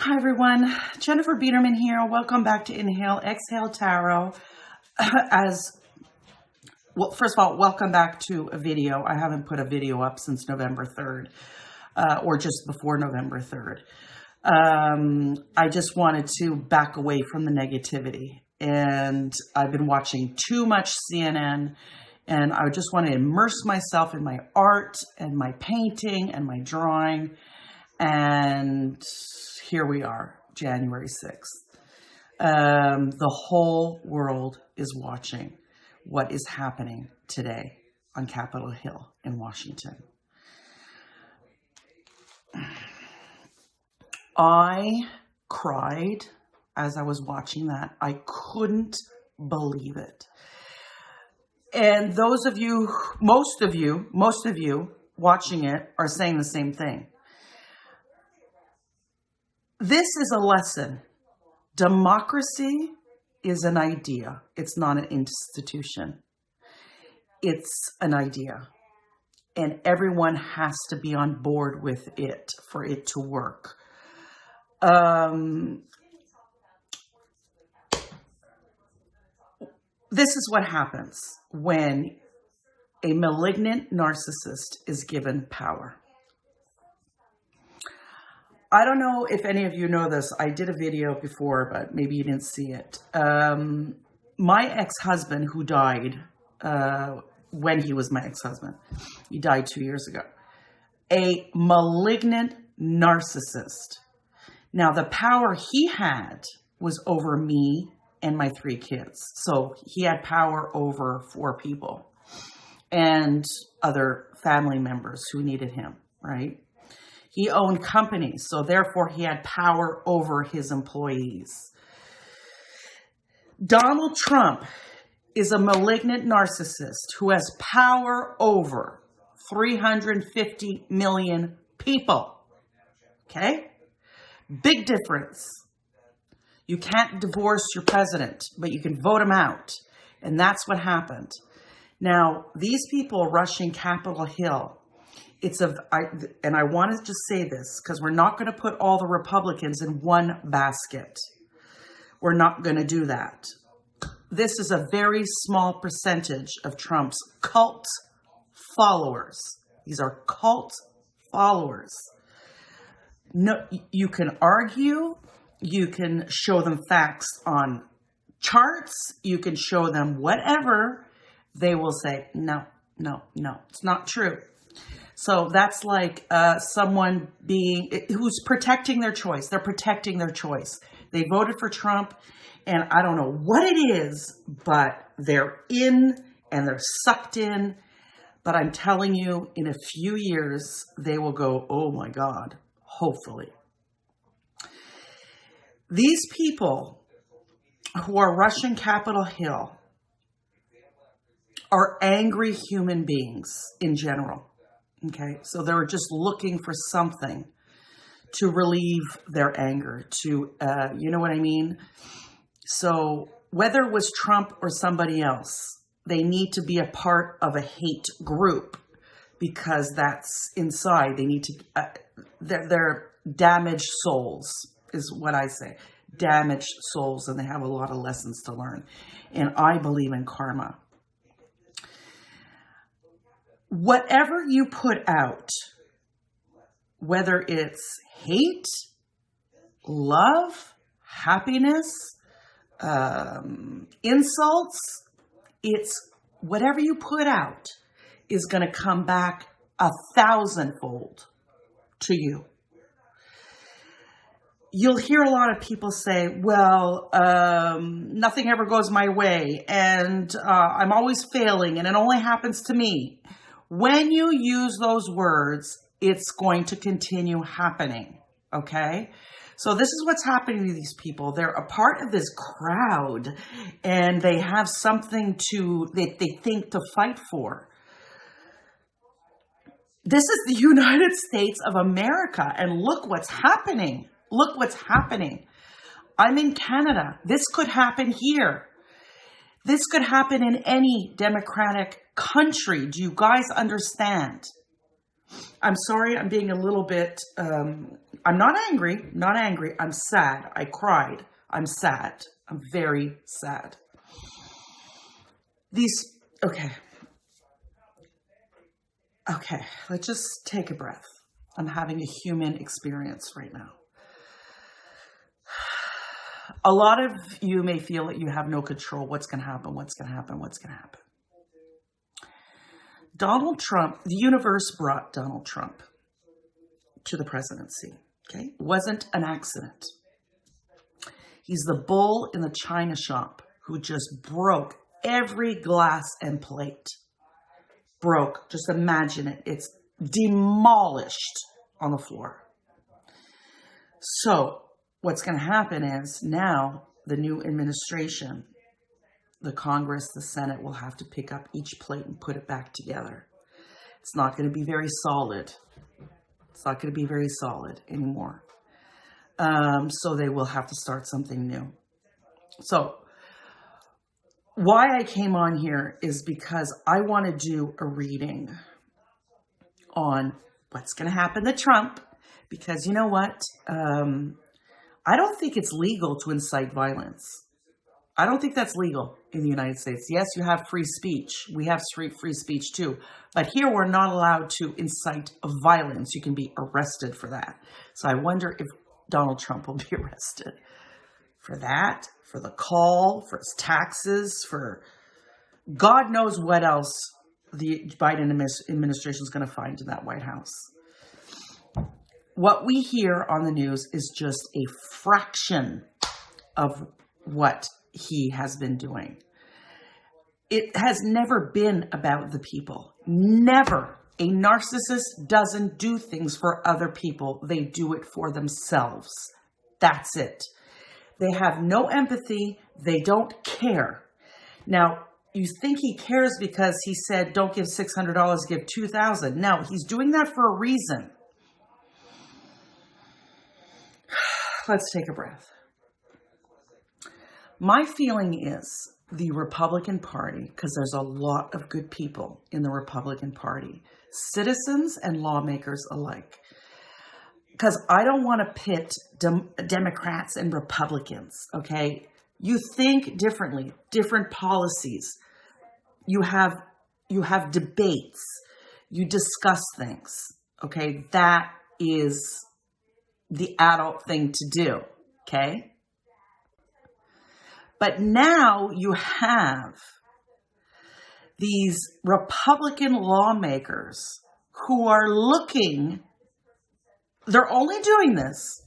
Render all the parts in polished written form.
Hi everyone, Jennifer Biederman here. Welcome back to Inhale, Exhale Tarot. Well, first of all, welcome back to a video. I haven't put a video up since November 3rd, or just before November 3rd. I just wanted to back away from the negativity. And I've been watching too much CNN, and I just want to immerse myself in my art and my painting and my drawing. And here we are, January 6th. The whole world is watching what is happening today on Capitol Hill in Washington. I cried as I was watching that. I couldn't believe it. And those of you, most of you watching it are saying the same thing. This is a lesson. Democracy is an idea. It's not an institution. It's an idea. And everyone has to be on board with it for it to work. This is what happens when a malignant narcissist is given power. I don't know if any of you know this. I did a video before, but maybe you didn't see it. My ex-husband, who died when he was my ex-husband, he died 2 years ago. A malignant narcissist. Now, the power he had was over me and my 3 kids. So he had power over 4 people and other family members who needed him, right? He owned companies, so therefore he had power over his employees. Donald Trump is a malignant narcissist who has power over 350 million people. Okay? Big difference. You can't divorce your president, but you can vote him out. And that's what happened. Now, these people rushing Capitol Hill, and I want to just say this because we're not going to put all the Republicans in one basket. We're not going to do that. This is a very small percentage of Trump's cult followers. These are cult followers. No, you can argue. You can show them facts on charts. You can show them whatever. They will say, no, it's not true. So that's like someone who's protecting their choice. They're protecting their choice. They voted for Trump, and I don't know what it is, but they're in and they're sucked in. But I'm telling you, in a few years, they will go, oh my God, hopefully. These people who are rushing Capitol Hill are angry human beings in general. Okay, so they're just looking for something to relieve their anger, you know what I mean? So whether it was Trump or somebody else, they need to be a part of a hate group because that's inside. They need to, they're damaged souls is what I say. Damaged souls, and they have a lot of lessons to learn. And I believe in karma. Whatever you put out, whether it's hate, love, happiness, insults, it's whatever you put out is going to come back 1,000-fold to you. You'll hear a lot of people say, well, nothing ever goes my way, and I'm always failing, and it only happens to me. When you use those words, it's going to continue happening, okay? So this is what's happening to these people. They're a part of this crowd, and they have something that they think to fight for. This is the United States of America, and look what's happening. Look what's happening. I'm in Canada. This could happen here. This could happen in any democratic country. Do you guys understand? I'm sorry, I'm being a little bit, I'm not angry, not angry. I'm sad. I cried. I'm sad. I'm very sad. Okay. Okay, let's just take a breath. I'm having a human experience right now. A lot of you may feel that you have no control. What's going to happen? What's going to happen? What's going to happen? Donald Trump, the universe brought Donald Trump to the presidency. Okay, it wasn't an accident. He's the bull in the china shop who just broke every glass and plate. Broke. Just imagine it. It's demolished on the floor. So what's going to happen is now the new administration, the Congress, the Senate will have to pick up each plate and put it back together. It's not going to be very solid. It's not going to be very solid anymore. So they will have to start something new. So why I came on here is because I want to do a reading on what's going to happen to Trump. Because you know what? I don't think it's legal to incite violence. I don't think that's legal in the United States. Yes, you have free speech. We have free speech too. But here we're not allowed to incite violence. You can be arrested for that. So I wonder if Donald Trump will be arrested for that, for the call, for his taxes, for God knows what else the Biden administration is going to find in that White House. What we hear on the news is just a fraction of what he has been doing. It has never been about the people. Never. A narcissist doesn't do things for other people. They do it for themselves. That's it. They have no empathy. They don't care. Now, you think he cares because he said, don't give $600, give $2,000. No, he's doing that for a reason. Let's take a breath. My feeling is the Republican Party, because there's a lot of good people in the Republican Party, citizens and lawmakers alike, because I don't want to pit Democrats and Republicans, okay? You think differently, different policies. You have debates. You discuss things, okay? That is the adult thing to do, okay? But now you have these Republican lawmakers who are looking, they're only doing this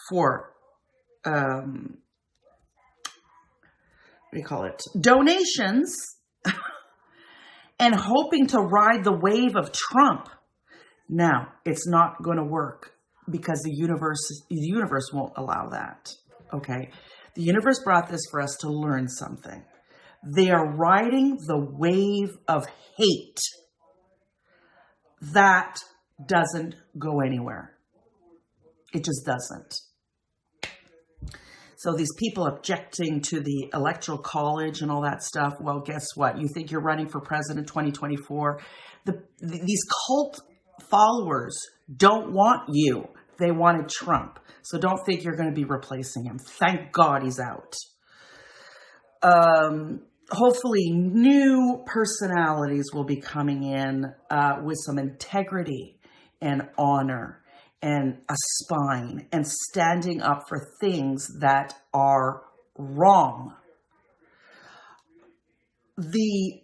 for, what do you call it? Donations and hoping to ride the wave of Trump. Now, it's not going to work because the universe won't allow that, okay? The universe brought this for us to learn something. They are riding the wave of hate. That doesn't go anywhere. It just doesn't. So these people objecting to the electoral college and all that stuff, well, guess what? You think you're running for president 2024? These cult followers don't want you. They wanted Trump. So don't think you're going to be replacing him. Thank God he's out. Hopefully new personalities will be coming in with some integrity and honor and a spine and standing up for things that are wrong. The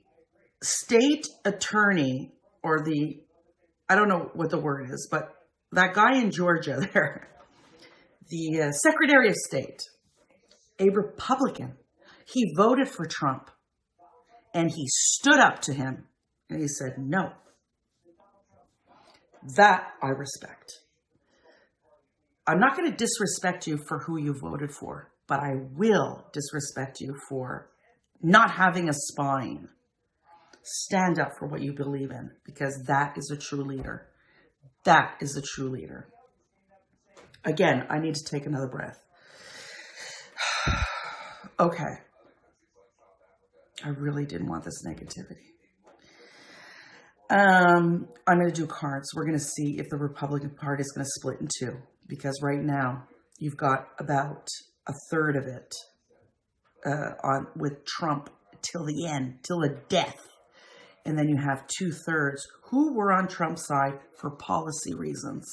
state attorney or I don't know what the word is, but that guy in Georgia there, the Secretary of State, a Republican, he voted for Trump and he stood up to him and he said, no. That I respect. I'm not going to disrespect you for who you voted for, but I will disrespect you for not having a spine. Stand up for what you believe in, because that is a true leader. That is a true leader. Again, I need to take another breath. Okay. I really didn't want this negativity. I'm going to do cards. We're going to see if the Republican Party is going to split in two. Because right now, you've got about a third of it on with Trump till the end, till the death. And then you have 2/3 who were on Trump's side for policy reasons.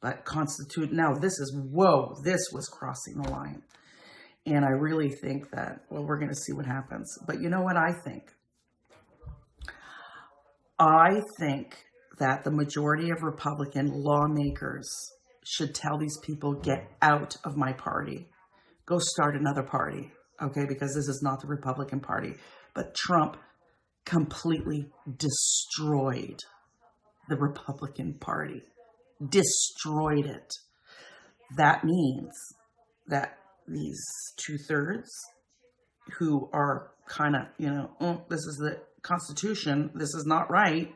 But now this was crossing the line. And I really think that, well, we're going to see what happens. But you know what I think? I think that the majority of Republican lawmakers should tell these people, get out of my party. Go start another party, okay? Because this is not the Republican Party. But Trump completely destroyed the Republican Party. Destroyed it. That means that these 2/3 who are kind of, this is the Constitution, this is not right.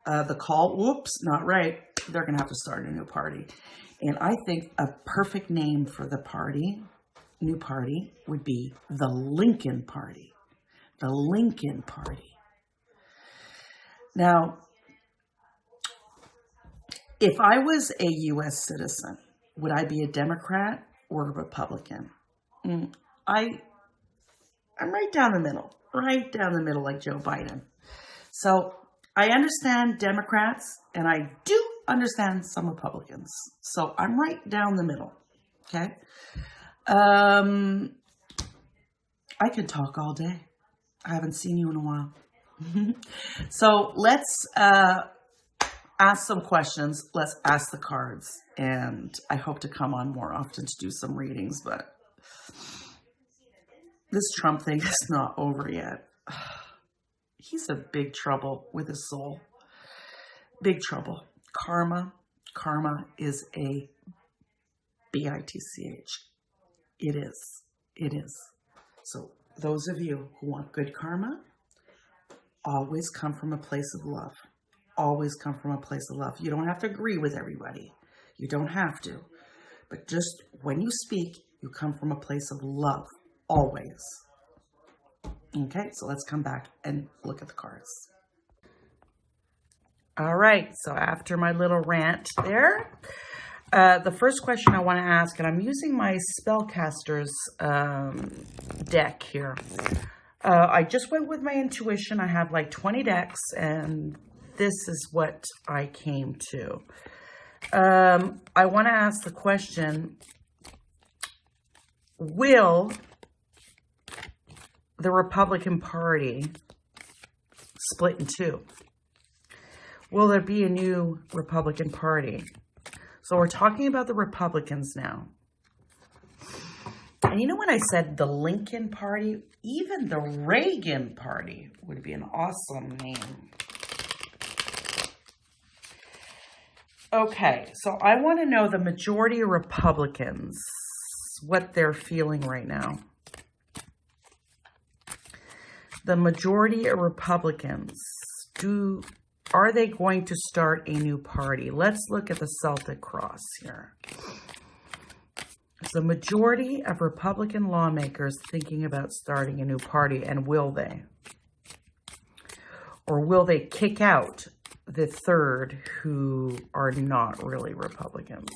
The call, whoops, not right. They're going to have to start a new party. And I think a perfect name for the new party, would be the Lincoln Party. The Lincoln Party. Now, if I was a U.S. citizen, would I be a Democrat or a Republican? I'm right down the middle like Joe Biden. So I understand Democrats and I do understand some Republicans. So I'm right down the middle. Okay. I could talk all day. I haven't seen you in a while. So let's ask some questions. Let's ask the cards. And I hope to come on more often to do some readings, but this Trump thing is not over yet. He's in big trouble with his soul. Big trouble. Karma is a bitch. It is. So those of you who want good karma, always come from a place of love. Always come from a place of love. You don't have to agree with everybody. You don't have to. But just when you speak, you come from a place of love. Always. Okay, so let's come back and look at the cards. All right, so after my little rant there, the first question I want to ask, and I'm using my Spellcaster's deck here. I just went with my intuition. I have like 20 decks, and this is what I came to. I want to ask the question, will the Republican Party split in two? Will there be a new Republican Party? So we're talking about the Republicans now. And you know when I said the Lincoln Party, even the Reagan Party would be an awesome name. Okay, so I want to know the majority of Republicans, what they're feeling right now. The majority of Republicans, are they going to start a new party? Let's look at the Celtic cross here. The majority of Republican lawmakers thinking about starting a new party, and will they? Or will they kick out the third who are not really Republicans?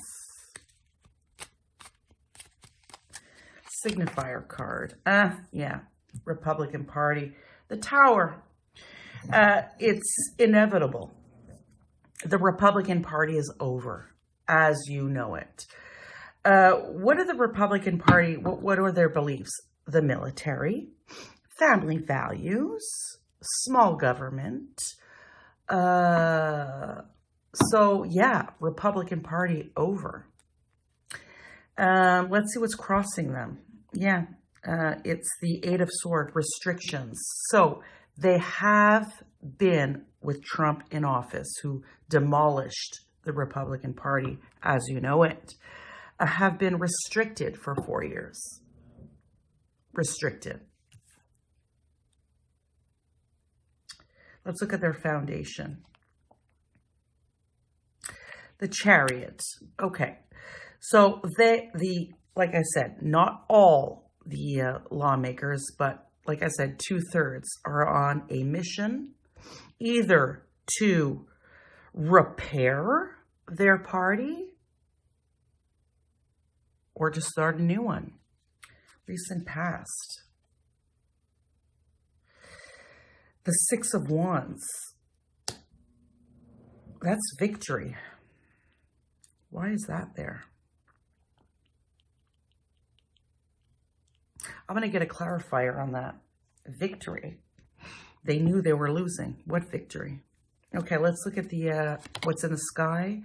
Signifier card. Yeah. Republican Party. The Tower. It's inevitable. The Republican Party is over, as you know it. What are the Republican Party, what are their beliefs? The military, family values, small government. So yeah, Republican Party over. Let's see what's crossing them. Yeah. It's the Eight of Swords, restrictions. So they have been with Trump in office, who demolished the Republican Party, as you know it, have been restricted for 4 years. Restricted. Let's look at their foundation. The Chariot. Okay. So like I said, not all the lawmakers, but like I said, 2/3 are on a mission either to repair their party or to start a new one. Recent past. The Six of Wands. That's victory. Why is that there? I'm going to get a clarifier on that. Victory. They knew they were losing. What victory? Okay, let's look at the what's in the sky.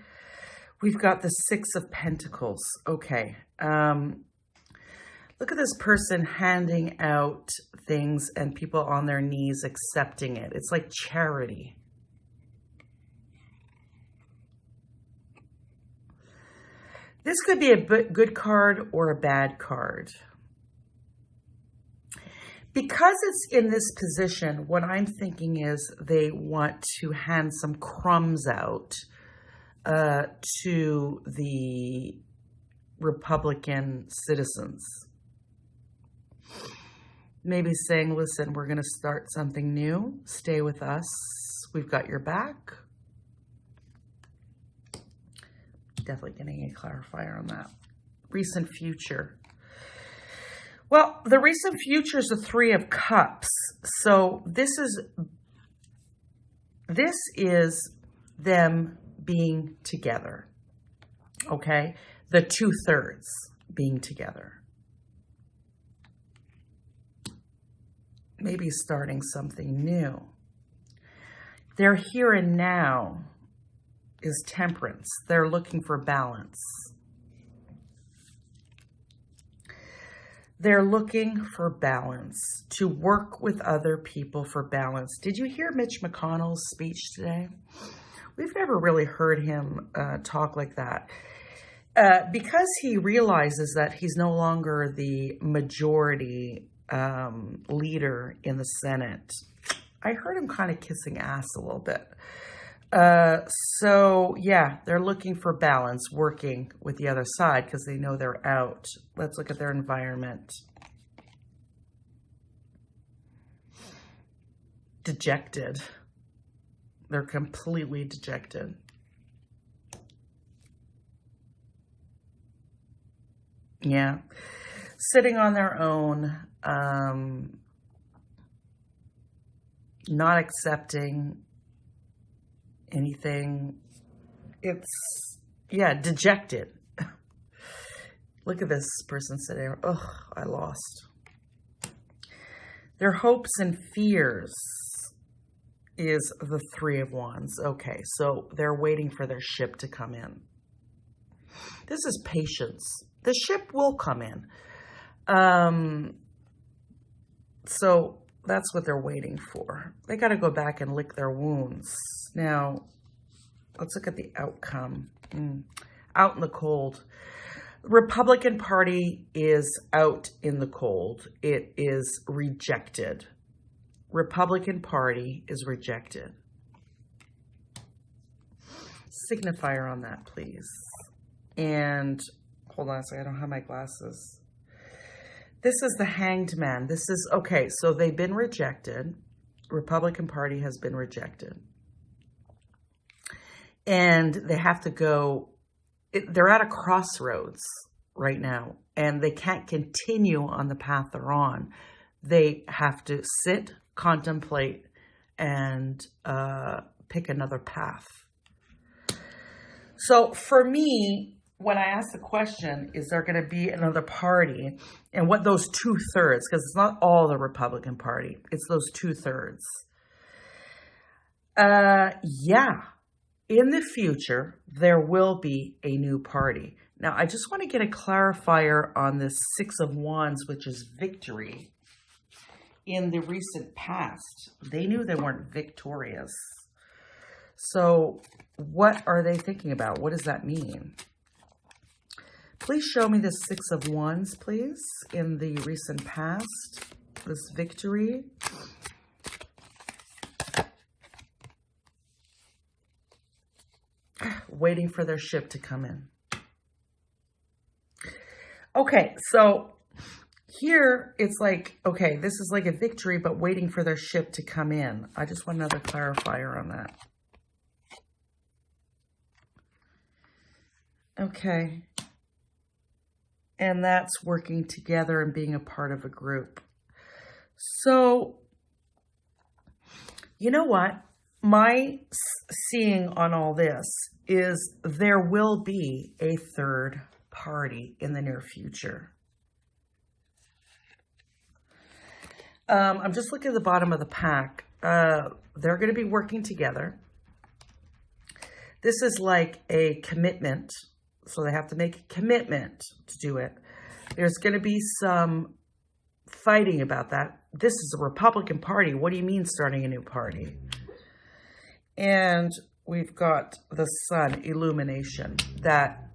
We've got the Six of Pentacles. Okay. Look at this person handing out things and people on their knees accepting it. It's like charity. This could be a good card or a bad card. Because it's in this position, what I'm thinking is they want to hand some crumbs out to the Republican citizens. Maybe saying, listen, we're going to start something new. Stay with us. We've got your back. Definitely getting a clarifier on that. Recent future. Well, the recent future is the Three of Cups. So this is them being together. Okay? The 2/3 being together. Maybe starting something new. Their here and now is temperance. They're looking for balance. They're looking for balance, to work with other people for balance. Did you hear Mitch McConnell's speech today? We've never really heard him talk like that. Because he realizes that he's no longer the majority leader in the Senate. I heard him kind of kissing ass a little bit. So yeah, they're looking for balance, working with the other side because they know they're out. Let's look at their environment. Dejected. They're completely dejected. Yeah. Sitting on their own, not accepting anything. It's, yeah, dejected. Look at this person sitting there. Oh, I lost. Their hopes and fears is the Three of Wands. Okay, so they're waiting for their ship to come in. This is patience. The ship will come in. So that's what they're waiting for. They got to go back and lick their wounds. Now, let's look at the outcome. Out in the cold. Republican Party is out in the cold. It is rejected. Republican Party is rejected. Signifier on that, please. And hold on a second, I don't have my glasses. This is the Hanged Man. This is, okay, so they've been rejected. Republican Party has been rejected. And they have to go, they're at a crossroads right now, and they can't continue on the path they're on. They have to sit, contemplate, and pick another path. So for me, when I ask the question, is there going to be another party? And what those 2/3, because it's not all the Republican Party, it's those 2/3. Yeah, in the future, there will be a new party. Now, I just want to get a clarifier on this Six of Wands, which is victory. In the recent past, they knew they weren't victorious. So what are they thinking about? What does that mean? Please show me the Six of Wands, please, in the recent past, this victory. Waiting for their ship to come in. Okay, so here it's like, okay, this is like a victory, but waiting for their ship to come in. I just want another clarifier on that. Okay. And that's working together and being a part of a group. So, you know what? My seeing on all this is there will be a third party in the near future. I'm just looking at the bottom of the pack. They're going to be working together. This is like a commitment. So they have to make a commitment to do it. There's going to be some fighting about that. This is a Republican Party. What do you mean starting a new party? And we've got the sun, illumination, that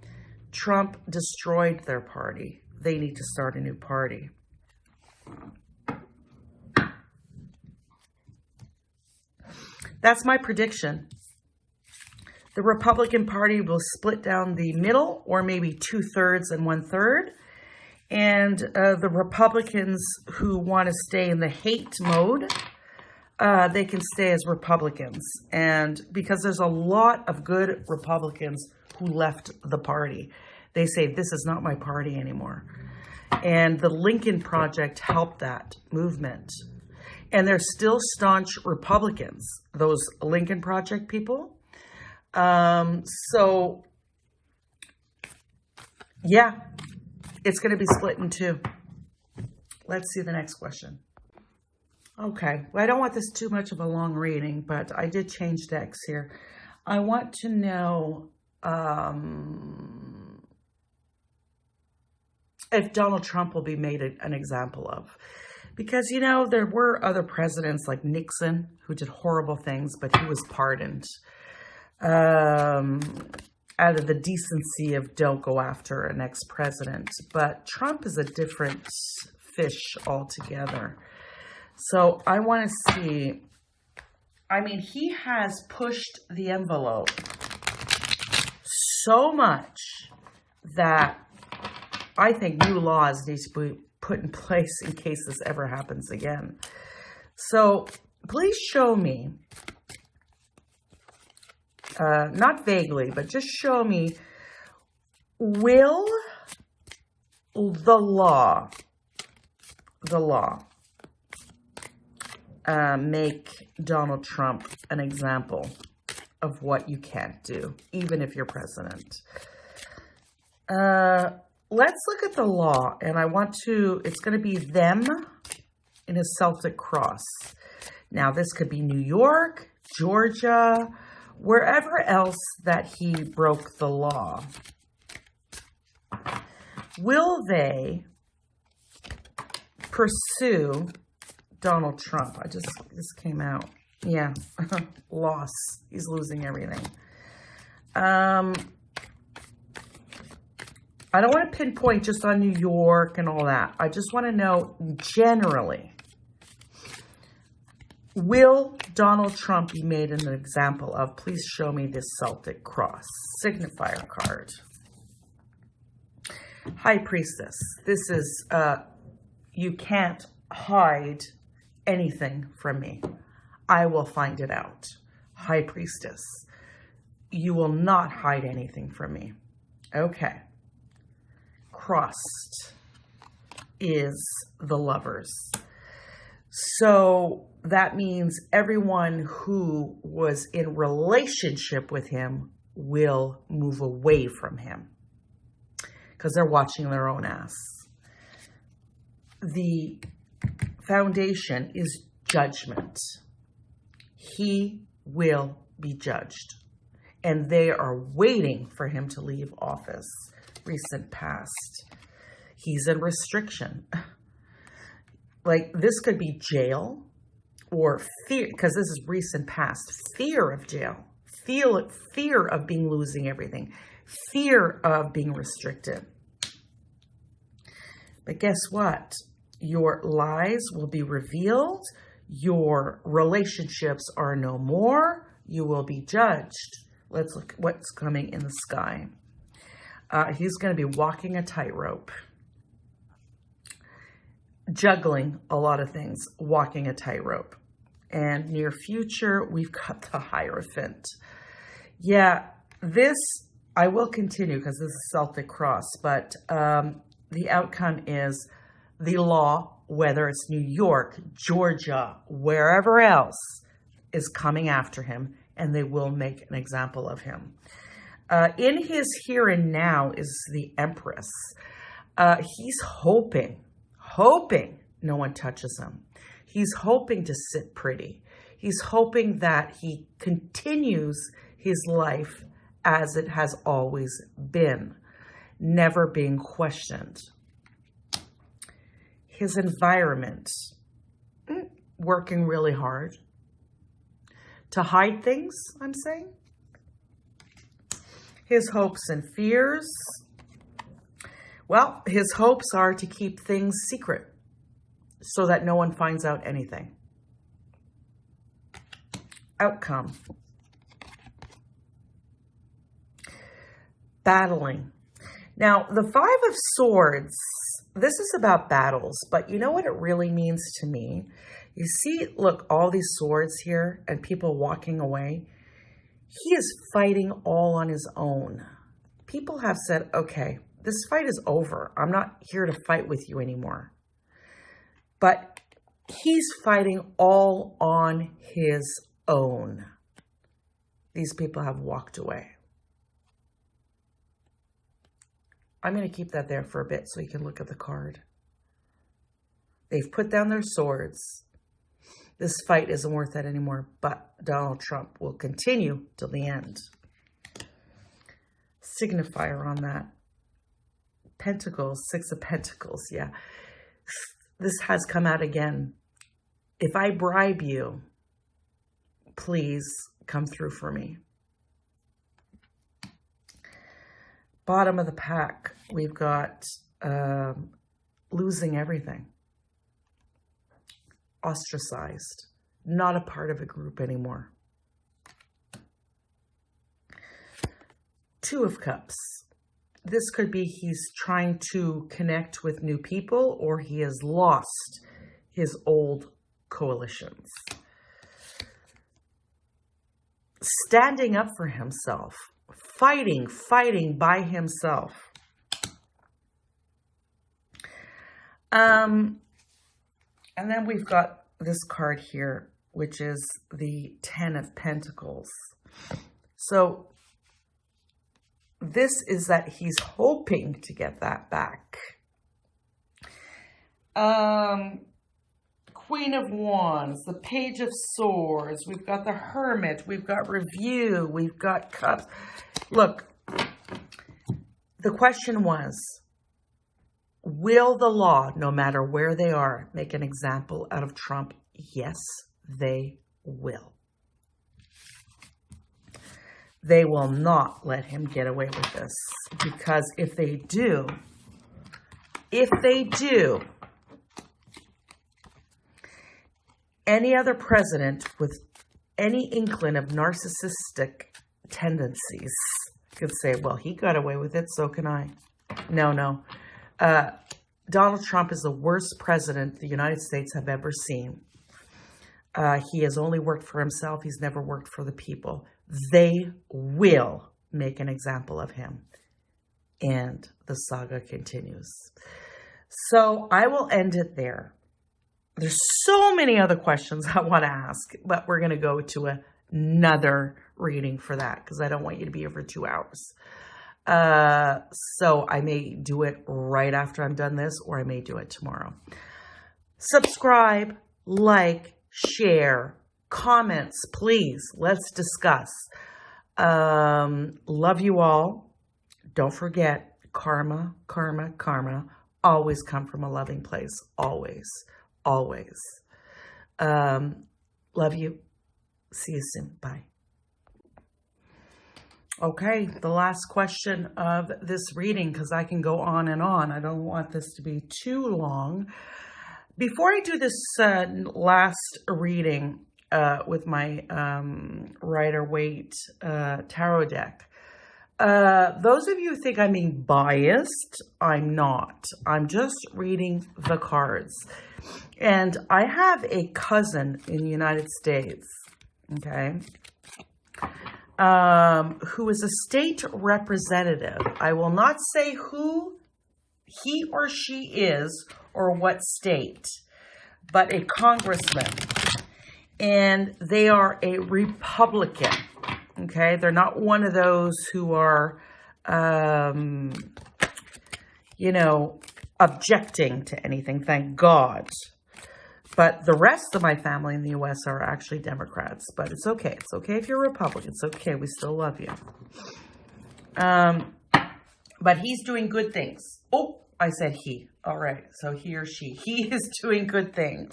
Trump destroyed their party. They need to start a new party. That's my prediction. The Republican Party will split down the middle, or maybe 2/3 and 1/3. And the Republicans who want to stay in the hate mode, they can stay as Republicans. And because there's a lot of good Republicans who left the party, they say, this is not my party anymore. And the Lincoln Project helped that movement. And they're still staunch Republicans, those Lincoln Project people. So, yeah, it's going to be split in two. Let's see the next question. Okay, well, I don't want this too much of a long reading, but I did change decks here. I want to know if Donald Trump will be made an example of. Because, you know, there were other presidents like Nixon who did horrible things, but he was pardoned. Out of the decency of don't go after an ex-president. But Trump is a different fish altogether. So I want to see, I mean, he has pushed the envelope so much that I think new laws need to be put in place in case this ever happens again. So please show me, not vaguely, but just show me, will the law make Donald Trump an example of what you can't do, even if you're president? Let's look at the law, and I want to, it's going to be them in a Celtic cross. Now, this could be New York, Georgia, wherever else that he broke the law. Will they pursue Donald Trump? This came out. Yeah, loss. He's losing everything. I don't want to pinpoint just on New York and all that. I just want to know generally, will Donald Trump be made an example of? Please show me this Celtic cross signifier card. High Priestess. This is, you can't hide anything from me. I will find it out. High Priestess. You will not hide anything from me. Okay. Crossed is the Lovers. So that means everyone who was in relationship with him will move away from him because they're watching their own ass. The foundation is judgment. He will be judged, and they are waiting for him to leave office. Recent past. He's in restriction. Like, this could be jail or fear, because this is recent past. Fear of jail. Fear of losing everything. Fear of being restricted. But guess what? Your lies will be revealed. Your relationships are no more. You will be judged. Let's look at what's coming in the sky. He's going to be walking a tightrope, juggling a lot of things, walking a tightrope. And near future, we've got the Hierophant. Yeah, this, I will continue because this is Celtic Cross, but the outcome is the law, whether it's New York, Georgia, wherever else, is coming after him, and they will make an example of him. In his here and now is the Empress. He's hoping no one touches him. He's hoping to sit pretty. He's hoping that he continues his life as it has always been, never being questioned. His environment, working really hard to hide things, I'm saying. His hopes and fears, well, his hopes are to keep things secret so that no one finds out anything. Outcome. Battling. Now, the Five of Swords, this is about battles, but you know what it really means to me? You see, look, all these swords here and people walking away. He is fighting all on his own. People have said, okay, this fight is over. I'm not here to fight with you anymore. But he's fighting all on his own. These people have walked away. I'm going to keep that there for a bit so you can look at the card. They've put down their swords. This fight isn't worth it anymore, but Donald Trump will continue till the end. Signifier on that. Pentacles, Six of Pentacles, yeah. This has come out again. If I bribe you, please come through for me. Bottom of the pack, we've got losing everything. Ostracized. Not a part of a group anymore. Two of Cups. This could be he's trying to connect with new people, or he has lost his old coalitions. Standing up for himself. Fighting by himself. And then we've got this card here, which is the Ten of Pentacles. So this is that he's hoping to get that back. Queen of Wands, the Page of Swords, we've got the Hermit, we've got Review, we've got Cups. Look, the question was, will the law, no matter where they are, make an example out of Trump? Yes, they will. They will not let him get away with this. Because if they do, any other president with any inkling of narcissistic tendencies could say, well, he got away with it, so can I. No. Donald Trump is the worst president the United States have ever seen. He has only worked for himself. He's never worked for the people. They will make an example of him. And the saga continues. So I will end it there. There's so many other questions I want to ask, but we're going to go to another reading for that because I don't want you to be here for 2 hours. So I may do it right after I'm done this, or I may do it tomorrow. Subscribe, like, share, comments, please. Let's discuss. Love you all. Don't forget, karma always come from a loving place. Always. Love you. See you soon. Bye. Okay, the last question of this reading, because I can go on and on. I don't want this to be too long. Before I do this last reading with my Rider-Waite tarot deck, those of you who think I'm being biased, I'm not. I'm just reading the cards. And I have a cousin in the United States, okay? who is a state representative. I will not say who he or she is or what state, but a congressman. And they are a Republican. Okay, they're not one of those who are, objecting to anything, thank God. But the rest of my family in the U.S. are actually Democrats. But it's okay. It's okay if you're a Republican. It's okay. We still love you. But he's doing good things. Oh, I said he. All right. So he or she. He is doing good things.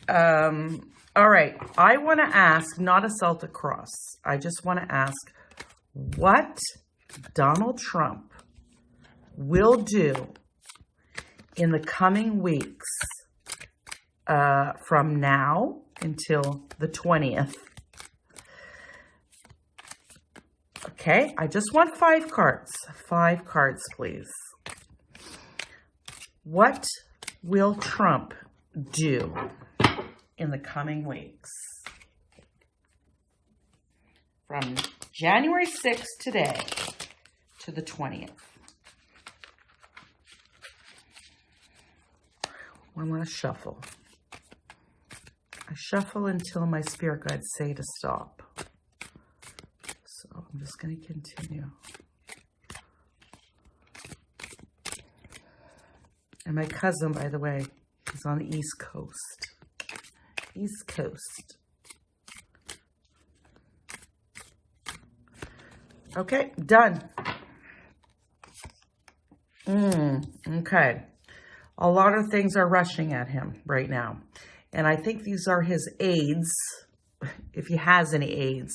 All right. I want to ask, not a Celtic cross. I just want to ask what Donald Trump will do in the coming weeks from now until the 20th. Okay, I just want 5 cards. 5 cards, please. What will Trump do in the coming weeks? From January 6th today to the 20th. I want to shuffle. I shuffle until my spirit guides say to stop. So I'm just going to continue. And my cousin, by the way, is on the East Coast. East Coast. Okay, done. Okay. A lot of things are rushing at him right now. And I think these are his aides, if he has any aides.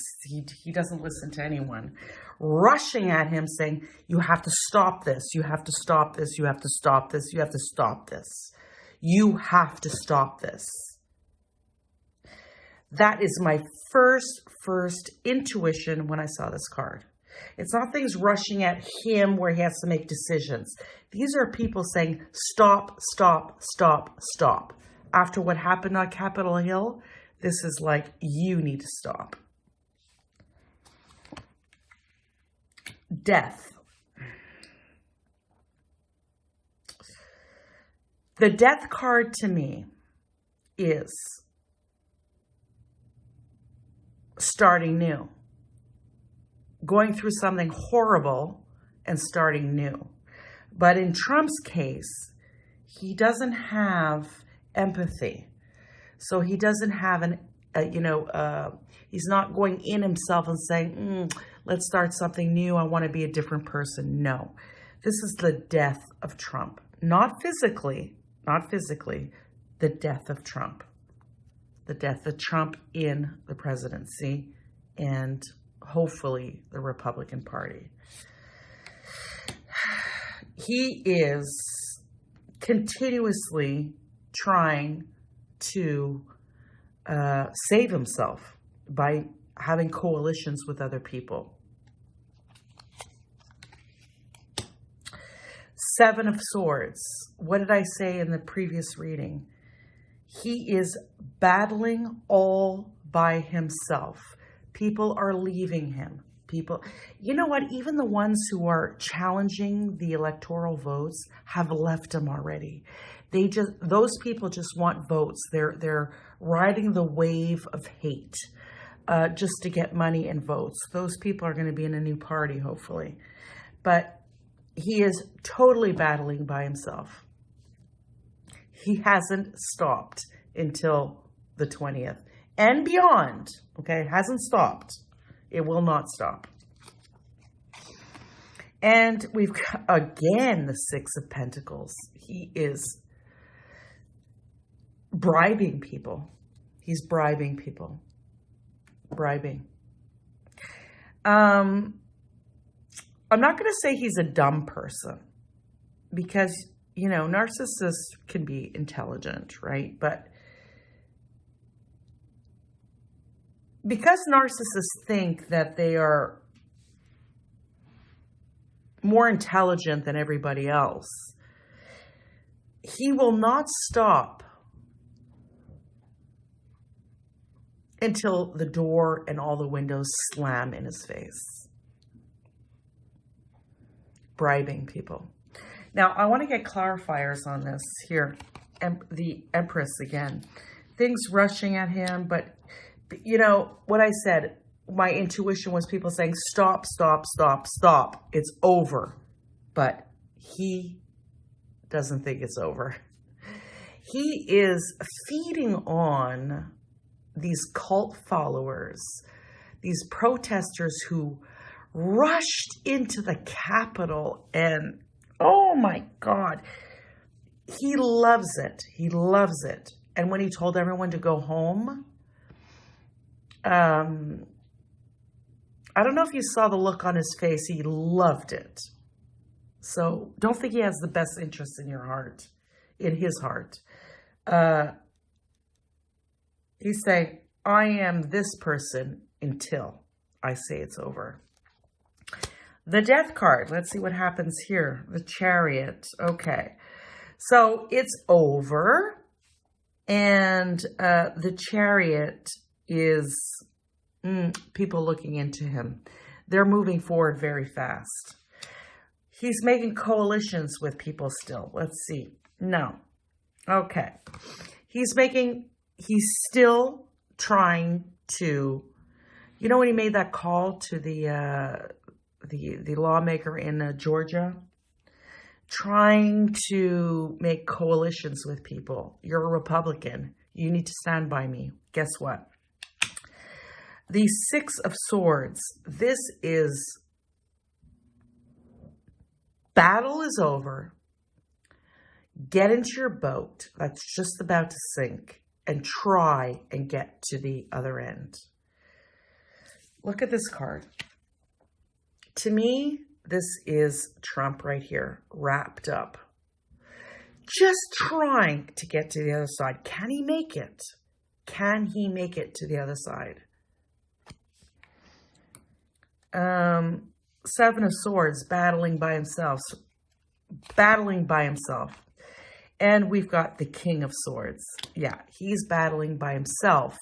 He doesn't listen to anyone. Rushing at him saying, you have to stop this. You have to stop this. You have to stop this. You have to stop this. You have to stop this. That is my first intuition when I saw this card. It's not things rushing at him where he has to make decisions. These are people saying, stop, stop, stop, stop. After what happened on Capitol Hill, this is like, you need to stop. Death. The death card to me is starting new. Going through something horrible and starting new. But in Trump's case, he doesn't have empathy. So he doesn't have he's not going in himself and saying, let's start something new. I want to be a different person. No, this is the death of Trump. Not physically, the death of Trump. The death of Trump in the presidency and hopefully the Republican Party. He is continuously trying to save himself by having coalitions with other people. 7 of Swords. What did I say in the previous reading? He is battling all by himself. People are leaving him. You know what? Even the ones who are challenging the electoral votes have left him already. Those people just want votes. They're riding the wave of hate just to get money and votes. Those people are going to be in a new party, hopefully. But he is totally battling by himself. He hasn't stopped until the 20th and beyond. Okay, it hasn't stopped. It will not stop. And we've got, again, the 6 of Pentacles. He is bribing people. He's bribing people. Bribing. I'm not going to say he's a dumb person because, narcissists can be intelligent, right? But because narcissists think that they are more intelligent than everybody else, he will not stop until the door and all the windows slam in his face. Bribing people. Now, I want to get clarifiers on this here. The Empress again. Things rushing at him, but you know what I said, my intuition was people saying, stop, stop, stop, stop. It's over. But he doesn't think it's over. He is feeding on these cult followers, these protesters who rushed into the Capitol, and oh my God, he loves it. He loves it. And when he told everyone to go home, I don't know if you saw the look on his face. He loved it. So don't think he has the best interest in your heart, in his heart. He's saying, I am this person until I say it's over. The Death card. Let's see what happens here. The Chariot. Okay. So it's over. And the Chariot is people looking into him. They're moving forward very fast. He's making coalitions with people still. Let's see. No. Okay. He's still trying to, you know when he made that call to the lawmaker in Georgia? Trying to make coalitions with people. You're a Republican. You need to stand by me. Guess what? The Six of Swords. This is, battle is over. Get into your boat that's just about to sink and try and get to the other end. Look at this card. To me, this is Trump right here, wrapped up. Just trying to get to the other side. Can he make it? Can he make it to the other side? Seven of Swords, battling by himself. Battling by himself. And we've got the King of Swords. Yeah, he's battling by himself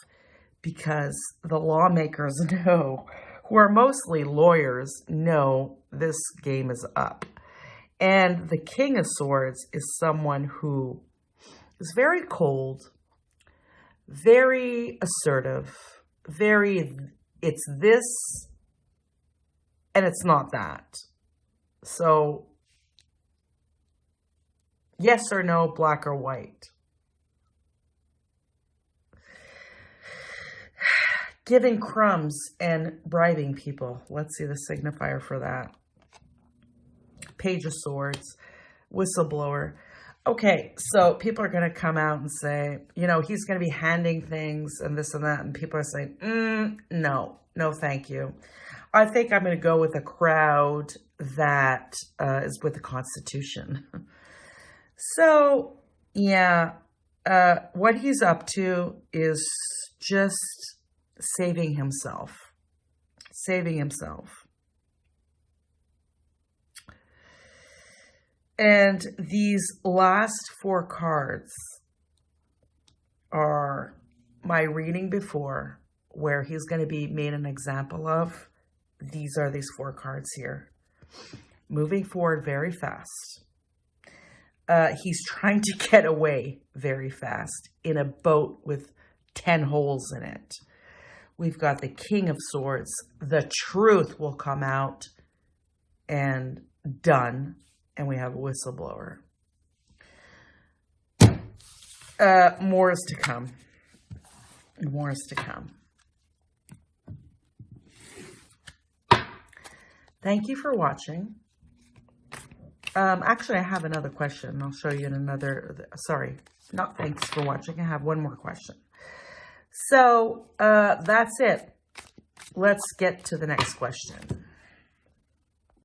because the lawmakers know, who are mostly lawyers, know this game is up. And the King of Swords is someone who is very cold, very assertive, it's this and it's not that. So, yes or no, black or white. Giving crumbs and bribing people. Let's see the signifier for that. Page of Swords. Whistleblower. Okay, so people are going to come out and say, you know, he's going to be handing things and this and that. And people are saying, no, thank you. I think I'm going to go with a crowd that is with the Constitution. So, yeah, what he's up to is just saving himself. Saving himself. And these last four cards are my reading before, where he's going to be made an example of. These are these four cards here. Moving forward very fast. He's trying to get away very fast in a boat with 10 holes in it. We've got the King of Swords. The truth will come out and done. And we have a whistleblower. More is to come. More is to come. Thank you for watching. Actually, I have another question. I'll show you in another, sorry, not thanks for watching. I have one more question. So, that's it. Let's get to the next question.